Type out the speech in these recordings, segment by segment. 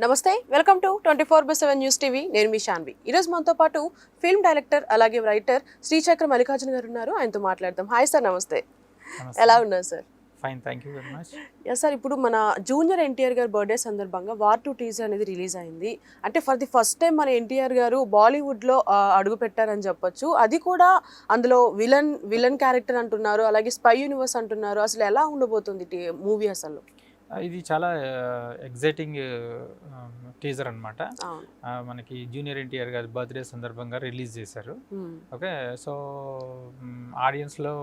నమస్తే, welcome to 24/7 news TV. నేను మీ శాన్వి. ఈరోజు మనతో పాటు ఫిల్మ్ డైరెక్టర్ అలాగే రైటర్ శ్రీచక్ర మల్లికార్జున గారు ఉన్నారు. ఆయనతో మాట్లాడదాం. హాయ్ సార్, నమస్తే. ఎలా ఉన్నారు sir? Fine, thank you very much. Sir, ఇప్పుడు మన జూనియర్ ఎన్టీఆర్ గారు బర్త్డే సందర్భంగా వార్ 2 టీజర్ అనేది రిలీజ్ అయింది. అంటే ఫర్ ది ఫస్ట్ టైం మన ఎన్టీఆర్ గారు బాలీవుడ్లో అడుగు పెట్టారని చెప్పొచ్చు. అది కూడా అందులో విలన్ క్యారెక్టర్ అంటున్నారు, అలాగే స్పై యూనివర్స్ అంటున్నారు. అసలు ఎలా ఉండబోతుంది మూవీ? అసలు ఇది చాలా ఎగ్జైటింగ్ టీజర్ అనమాట. మనకి జూనియర్ ఎన్టీఆర్ గారి బర్త్డే సందర్భంగా రిలీజ్ చేశారు. ఓకే, సో ఆడియన్స్లో,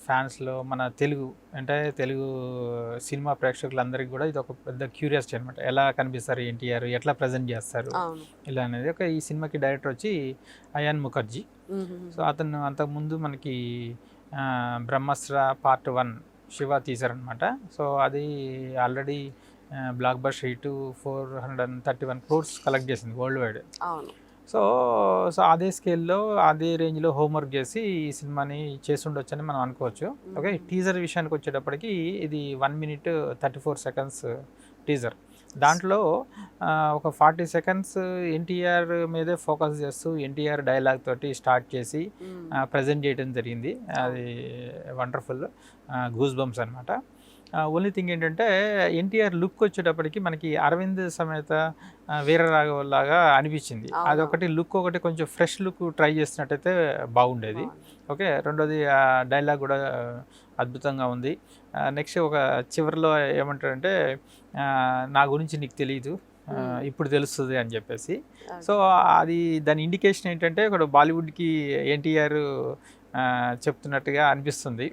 ఫ్యాన్స్లో, మన తెలుగు సినిమా ప్రేక్షకులందరికీ కూడా ఇది ఒక పెద్ద క్యూరియాసిటీ అనమాట. ఎలా కనిపిస్తారు ఎన్టీఆర్, ఎట్లా ప్రజెంట్ చేస్తారు ఇలా అనేది. ఒక ఈ సినిమాకి డైరెక్టర్ వచ్చి అయాన్ ముఖర్జీ. సో అతను అంతకుముందు మనకి బ్రహ్మాస్త్ర పార్ట్ 1 శివ తీశారనమాట. సో అది already block buster hit 431 crores collect చేసింది వరల్డ్ వైడ్. సో అదే స్కేల్లో, అదే రేంజ్లో హోంవర్క్ చేసి ఈ సినిమాని చేసి ఉండొచ్చని మనం అనుకోవచ్చు. ఓకే, టీజర్ విషయానికి వచ్చేటప్పటికి ఇది 1 minute 34 seconds టీజర్. దాంట్లో ఒక 40 seconds ఎన్టీఆర్ మీదే ఫోకస్ చేస్తూ ఎన్టీఆర్ డైలాగ్ తోటి స్టార్ట్ చేసి ప్రజెంట్ చేయడం జరిగింది. అది వండర్ఫుల్ గూస్ బంప్స్ అనమాట. ఓన్లీ థింగ్ ఏంటంటే ఎన్టీఆర్ లుక్ వచ్చేటప్పటికి మనకి అరవింద్ సమేత వీరరాఘవలాగా అనిపించింది. అదొకటి లుక్, ఒకటి కొంచెం ఫ్రెష్ లుక్ ట్రై చేసినట్టయితే బాగుండేది. ఓకే, రెండోది డైలాగ్ కూడా అద్భుతంగా ఉంది. నెక్స్ట్ ఒక చివరిలో ఏమంటారంటే, నా గురించి నీకు తెలియదు, ఇప్పుడు తెలుస్తుంది అని చెప్పేసి. సో అది దాని ఇండికేషన్ ఏంటంటే ఒక బాలీవుడ్కి ఎన్టీఆర్ చెప్తున్నట్టుగా అనిపిస్తుంది.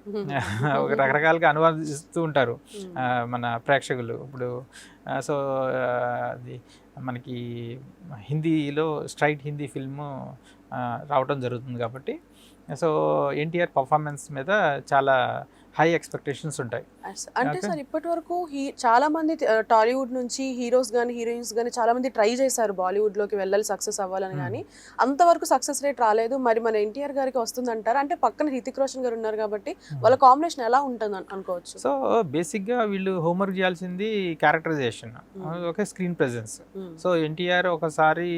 ఒక రకరకాలుగా అనువాదిస్తూ ఉంటారు మన ప్రేక్షకులు. ఇప్పుడు సో అది మనకి హిందీలో స్ట్రైట్ హిందీ ఫిల్ము రావటం జరుగుతుంది కాబట్టి, సో ఎన్టీఆర్ పర్ఫార్మెన్స్ మీద చాలా హై ఎక్స్పెక్టేషన్స్ ఉంటాయి. అంటే సార్, ఇప్పటి వరకు చాలా మంది టాలీవుడ్ నుంచి హీరోస్ కానీ హీరోయిన్స్ కానీ చాలా మంది ట్రై చేశారు బాలీవుడ్లోకి వెళ్ళాలి, సక్సెస్ అవ్వాలని. కానీ అంతవరకు సక్సెస్ రేట్ రాలేదు. మరి మన ఎన్టీఆర్ గారికి వస్తుందంటారు? అంటే పక్కన హృతిక్ రోషన్ గారు ఉన్నారు కాబట్టి వాళ్ళ కాంబినేషన్ ఎలా ఉంటుంది అనుకోవచ్చు? సో బేసిక్గా వీళ్ళు హోంవర్క్ చేయాల్సింది characterization, okay, screen presence. So NTR ఒకసారి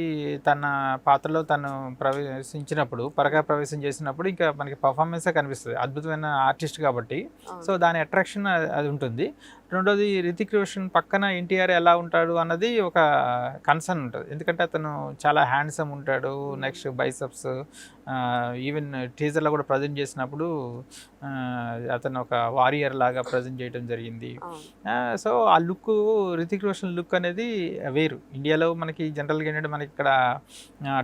తన పాత్రలో తను ప్రవేశించినప్పుడు, పరగా ప్రవేశం చేసినప్పుడు ఇంకా మనకి పర్ఫార్మెన్సే కనిపిస్తుంది. అద్భుతమైన ఆర్టిస్ట్ కాబట్టి సో దాని అట్రాక్షన్ అది ఉంటుంది. రెండోది హృతిక్ రోషన్ పక్కన ఎన్టీఆర్ ఎలా ఉంటాడు అన్నది ఒక కన్సర్న్ ఉంటుంది. ఎందుకంటే అతను చాలా హ్యాండ్సమ్ ఉంటాడు. నెక్స్ట్ బైసెప్స్, ఈవెన్ టీజర్లో కూడా ప్రజెంట్ చేసినప్పుడు అతను ఒక వారియర్ లాగా ప్రజెంట్ చేయడం జరిగింది. సో ఆ లుక్, హృతిక్ రోషన్ లుక్ అనేది వేరు. ఇండియాలో మనకి జనరల్గా ఏంటంటే, మనకి ఇక్కడ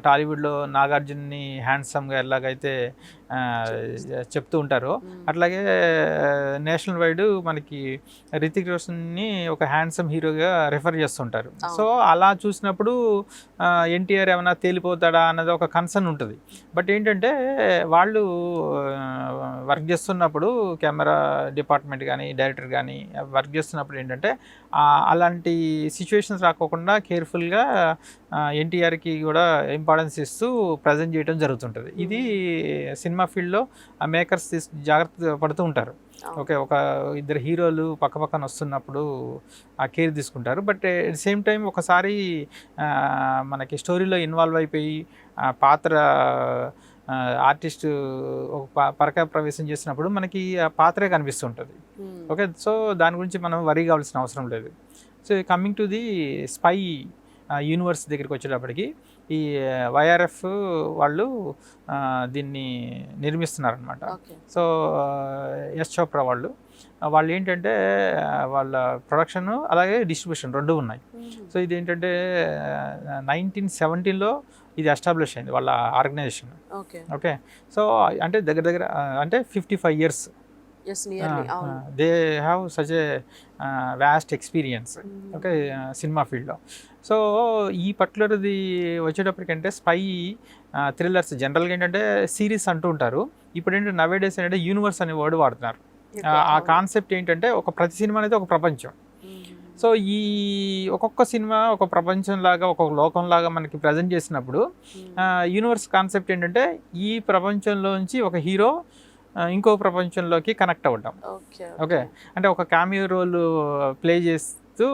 టాలీవుడ్లో నాగార్జున్ని హ్యాండ్సమ్గా ఎలాగైతే చెప్తూ ఉంటారో, అట్లాగే నేషనల్ వైడ్ మనకి హృతిక్ రోషన్ని ఒక హ్యాండ్సమ్ హీరోగా రెఫర్ చేస్తుంటారు. సో అలా చూసినప్పుడు ఎన్టీఆర్ ఏమైనా తేలిపోతాడా అన్నది ఒక కన్సర్న్ ఉంటుంది. బట్ ఏంటంటే, వాళ్ళు వర్క్ చేస్తున్నప్పుడు, కెమెరా డిపార్ట్మెంట్ కానీ డైరెక్టర్ కానీ వర్క్ చేస్తున్నప్పుడు ఏంటంటే, అలాంటి సిచ్యువేషన్స్ రాకోకుండా కేర్ఫుల్గా ఎన్టీఆర్కి కూడా ఇంపార్టెన్స్ ఇస్తూ ప్రజెంట్ చేయడం జరుగుతుంటుంది. ఇది సినిమా ఫీల్డ్లో మేకర్స్ జాగ్రత్త పడుతూ ఉంటారు. ఓకే, ఒక ఇద్దరు హీరోలు పక్కపక్కన వస్తున్నప్పుడు ఆ కేర్ తీసుకుంటారు. But at the same time ఒకసారి మనకి స్టోరీలో ఇన్వాల్వ్ అయిపోయి పాత్ర ఆర్టిస్ట్ ఒక పరక ప్రవేశం చేసినప్పుడు మనకి ఆ పాత్రే కనిపిస్తుంటుంది. ఓకే, సో దాని గురించి మనం వరీ కావాల్సిన అవసరం లేదు. So coming to the spy universe దగ్గరికి వచ్చేటప్పటికి, ఈ వైఆర్ఎఫ్ వాళ్ళు దీన్ని నిర్మిస్తున్నారనమాట. సో యశ్ చోప్రా వాళ్ళు ఏంటంటే, వాళ్ళ ప్రొడక్షన్ అలాగే డిస్ట్రిబ్యూషన్ రెండు ఉన్నాయి. సో ఇది ఏంటంటే 1917లో ఇది ఎస్టాబ్లిష్ అయింది వాళ్ళ ఆర్గనైజేషన్. ఓకే, సో అంటే దగ్గర అంటే 55 years they have such a vast experience, okay, cinema ఫీల్డ్లో. సో ఈ పర్టికులర్ది వచ్చేటప్పటికంటే స్పై థ్రిల్లర్స్ జనరల్గా ఏంటంటే సిరీస్ అంటూ ఉంటారు. ఇప్పుడు ఏంటంటే నవేడేస్ ఏంటంటే యూనివర్స్ అనే వర్డ్ వాడుతున్నారు. ఆ కాన్సెప్ట్ ఏంటంటే, ప్రతి సినిమా అనేది ఒక ప్రపంచం. సో ఈ ఒక్కొక్క సినిమా ఒక ప్రపంచంలాగా, ఒక్కొక్క లోకంలాగా మనకి ప్రజెంట్ చేసినప్పుడు యూనివర్స్ కాన్సెప్ట్ ఏంటంటే, ఈ ప్రపంచంలోంచి ఒక హీరో ఇంకో ప్రపంచంలోకి కనెక్ట్ అవ్వడం. ఓకే, అంటే ఒక క్యామియో రోల్ ప్లే చేస్తూ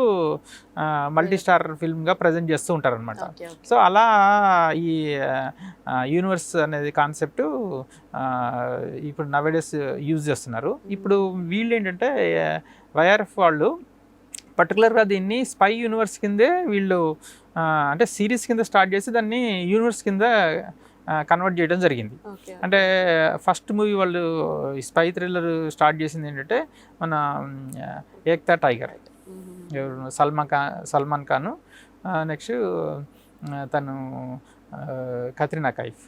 మల్టీ స్టార్ ఫిల్మ్గా ప్రజెంట్ చేస్తూ ఉంటారనమాట. ఓకే. సో అలా ఈ యూనివర్స్ అనేది కాన్సెప్ట్ ఇప్పుడు నవేడేస్ యూజ్ చేస్తున్నారు. ఇప్పుడు వీళ్ళు ఏంటంటే వైఆర్ఎఫ్ వాళ్ళు పర్టికులర్గా దీన్ని స్పై యూనివర్స్ కిందే వీళ్ళు అంటే సిరీస్ కింద స్టార్ట్ చేసి దాన్ని యూనివర్స్ కింద కన్వర్ట్ చేయడం జరిగింది. ఓకే. అంటే ఫస్ట్ మూవీ వాళ్ళు స్పై థ్రిల్లర్ స్టార్ట్ చేసింది ఏంటంటే మన ఏక్తా టైగర్, ఎవరు సల్మాన్ ఖాన్, నెక్స్ట్ తను కత్రినా కైఫ్.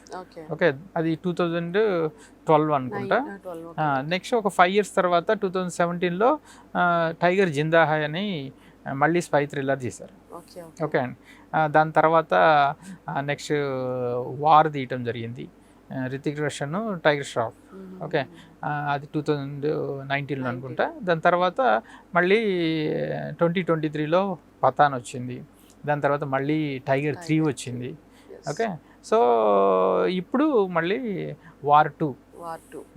ఓకే, అది 2012 అనుకుంటా. నెక్స్ట్ ఒక 5 years తర్వాత 2017లో టైగర్ జిందా హై అని మళ్ళీ స్పై థ్రిల్లర్ చేశారు. ఓకే అండి. దాని తర్వాత నెక్స్ట్ వార్ తీయటం జరిగింది, రితిక్ రోషన్, టైగర్ ష్రాఫ్. ఓకే, అది 2019లో అనుకుంటా. దాని తర్వాత మళ్ళీ 2023లో పతాన్ వచ్చింది. దాని తర్వాత మళ్ళీ టైగర్ 3 వచ్చింది. ఓకే, సో ఇప్పుడు మళ్ళీ వార్ 2.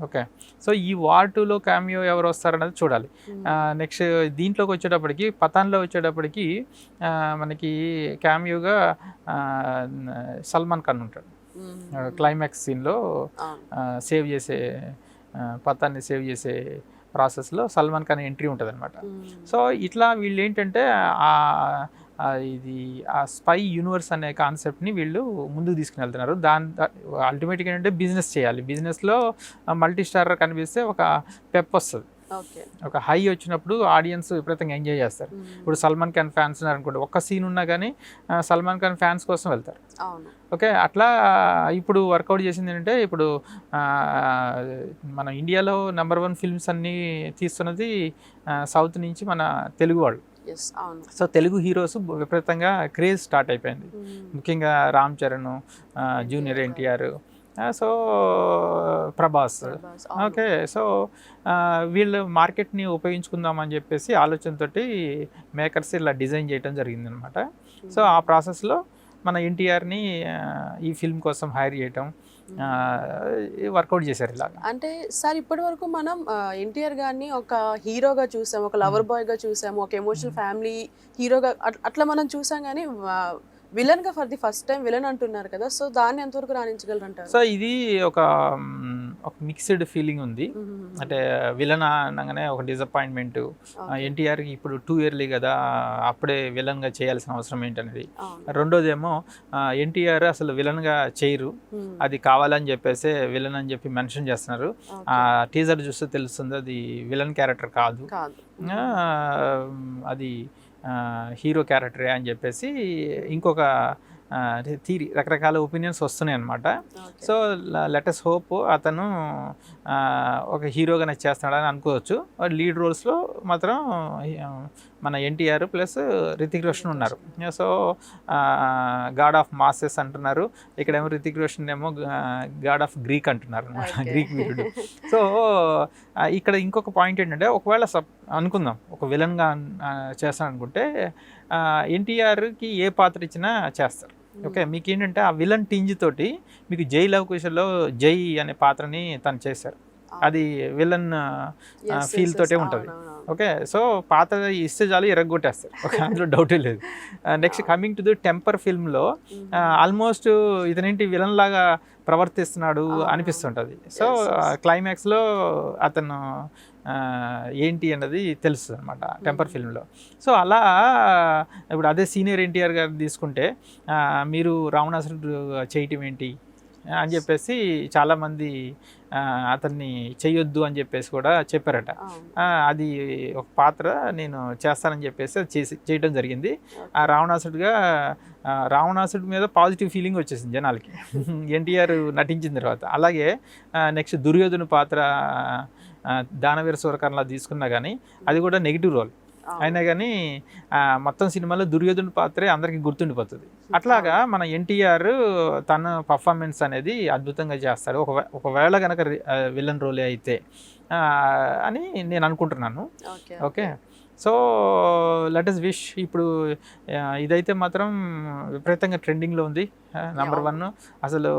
ఓకే, సో ఈ వార్ 2లో క్యామియో ఎవరు వస్తారన్నది చూడాలి. నెక్స్ట్ దీంట్లోకి వచ్చేటప్పటికి, పతాన్లో వచ్చేటప్పటికి మనకి క్యామియోగా సల్మాన్ ఖాన్ ఉంటాడు. క్లైమాక్స్ సీన్లో సేవ్ చేసే పతాన్ని సేవ్ చేసే ప్రాసెస్లో సల్మాన్ ఖాన్ ఎంట్రీ ఉంటుంది అనమాట. సో ఇట్లా వీళ్ళు ఏంటంటే ఇది ఆ స్పై యూనివర్స్ అనే కాన్సెప్ట్ని వీళ్ళు ముందుకు తీసుకుని వెళ్తున్నారు. అల్టిమేట్గా ఏంటంటే బిజినెస్ చేయాలి. బిజినెస్లో మల్టీ స్టారర్ కనిపిస్తే ఒక పెప్ వస్తుంది, ఒక హై వచ్చినప్పుడు ఆడియన్స్ విపరీతంగా ఎంజాయ్ చేస్తారు. ఇప్పుడు సల్మాన్ ఖాన్ ఫ్యాన్స్ ఉన్నారు అనుకోండి, ఒక్క సీన్ ఉన్నా కానీ సల్మాన్ ఖాన్ ఫ్యాన్స్ కోసం వెళ్తారు. ఓకే, అట్లా ఇప్పుడు వర్కౌట్ చేసింది ఏంటంటే, ఇప్పుడు మన ఇండియాలో #1 ఫిల్మ్స్ అన్నీ తీస్తున్నది సౌత్ నుంచి మన తెలుగు వాళ్ళు. సో తెలుగు హీరోస్ విపరీతంగా క్రేజ్ స్టార్ట్ అయిపోయింది. ముఖ్యంగా Ram Charan, junior NTR, so Prabhas. Okay, so వీళ్ళు మార్కెట్ని ఉపయోగించుకుందామని చెప్పేసి ఆలోచనతోటి మేకర్స్ ఇలా డిజైన్ చేయడం జరిగిందనమాట. సో ఆ ప్రాసెస్లో మన ఎన్టీఆర్ని ఈ ఫిల్మ్ కోసం హైర్ చేయటం, వర్కౌట్ చేశారు ఇలాగా. అంటే సార్ ఇప్పటి వరకు మనం ఎన్టీఆర్ గారిని ఒక హీరోగా చూసాము, ఒక లవర్ బాయ్గా చూసాము, ఒక ఎమోషనల్ ఫ్యామిలీ హీరోగా అట్లా మనం చూసాం. కానీ విలన్గా for the first time villain అంటున్నారు కదా, సో దాన్ని ఎంతవరకు రాణించగలరు అంటారు? సో ఇది ఒక మిక్స్డ్ ఫీలింగ్ ఉంది. అంటే విలన్ అనగానే ఒక డిసప్పాయింట్మెంట్. ఎన్టీఆర్కి ఇప్పుడు 2 years కదా, అప్పుడే విలన్గా చేయాల్సిన అవసరం ఏంటనేది. రెండోదేమో ఎన్టీఆర్ అసలు విలన్గా చేయరు, అది కావాలని చెప్పేసి విలన్ అని చెప్పి మెన్షన్ చేస్తున్నారు. టీజర్ చూస్తే తెలుస్తుంది అది విలన్ క్యారెక్టర్ కాదు, అది హీరో క్యారెక్టరే అని చెప్పేసి ఇంకొక థీరీ, రకరకాల ఒపీనియన్స్ వస్తున్నాయి అనమాట. సో లెటస్ హోప్ అతను ఒక హీరోగానే చేస్తున్నాడని అనుకోవచ్చు. లీడ్ రోల్స్లో మాత్రం మన ఎన్టీఆర్ ప్లస్ రితిక్ రోషన్ ఉన్నారు. సో గాడ్ ఆఫ్ మాసెస్ అంటున్నారు, ఇక్కడేమో రితిక్ రోషన్ ఏమో గాడ్ ఆఫ్ గ్రీక్ అంటున్నారు అనమాట, గ్రీక్ వీరుడు. సో ఇక్కడ ఇంకొక పాయింట్ ఏంటంటే, ఒకవేళ అనుకుందాం ఒక విలన్గా చేస్తాను అనుకుంటే ఎన్టీఆర్కి ఏ పాత్ర ఇచ్చినా చేస్తారు. ఓకే, మీకు ఏంటంటే ఆ విలన్ టింజ్ తోటి మీకు జై లవకుశలో జై అనే పాత్రని తను చేశారు, అది విలన్ ఫీల్ తోటే ఉంటుంది. ఓకే, సో పాత్ర ఇస్తే చాలు ఎరగొట్టేస్తారు, ఓకే, అందులో డౌటే లేదు. Next coming to the temper ఫిల్మ్లో ఆల్మోస్ట్ ఇతనేంటి విలన్ లాగా ప్రవర్తిస్తున్నాడు అనిపిస్తుంటుంది. సో క్లైమాక్స్లో అతను ఏంటి అన్నది తెలుస్తుంది అనమాట టెంపర్ ఫిల్మ్లో. సో అలా ఇప్పుడు అదే సీనియర్ ఎన్టీఆర్ గారు తీసుకుంటే మీరు రావణాసురుడు చేయటం ఏంటి అని చెప్పేసి చాలామంది అతన్ని చెయ్యొద్దు అని చెప్పేసి కూడా చెప్పారట. అది ఒక పాత్ర నేను చేస్తానని చెప్పేసి అది చేయడం జరిగింది. ఆ రావణాసుడి మీద పాజిటివ్ ఫీలింగ్ వచ్చేసింది జనాలకి ఎన్టీఆర్ నటించిన తర్వాత. అలాగే నెక్స్ట్ దుర్యోధన పాత్ర దానవీర సూరకర్ణలా తీసుకున్నా కానీ అది కూడా నెగిటివ్ రోల్ అయినా కానీ మొత్తం సినిమాలో దుర్యోధన పాత్రే అందరికీ గుర్తుండిపోతుంది. అట్లాగా మన ఎన్టీఆర్ తన పర్ఫార్మెన్స్ అనేది అద్భుతంగా చేస్తాడు, ఒకవేళ కనుక విలన్ రోలే అయితే అని నేను అనుకుంటున్నాను. Okay, so let us wish. ఇప్పుడు ఇదైతే మాత్రం విపరీతంగా ట్రెండింగ్లో ఉంది. నంబర్ 1 అసలు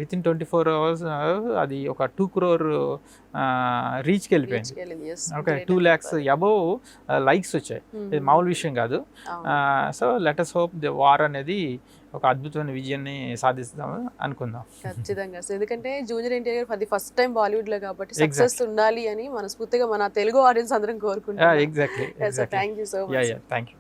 విత్ ఇన్ 24 hours అది ఒక 2 crore రీచ్కి వెళ్ళిపోయింది. ఓకే, 2 lakhs అబోవ్ లైక్స్ వచ్చాయి. ఇది మామూలు విషయం కాదు. So let us hope the war అనేది ఒక అద్భుతమైన విజయాన్ని సాధిస్తాము అనుకుందాం. ఖచ్చితంగా. ఎందుకంటే జూనియర్ ఎన్టీఆర్ గారు for the first time Bollywood లో కాబట్టి సక్సెస్ ఉండాలి అని మనస్ఫూర్తిగా మన తెలుగు ఆడియన్స్ అందరం కోరుకుంటున్నాం. Exactly. Thank you so much. Thank you.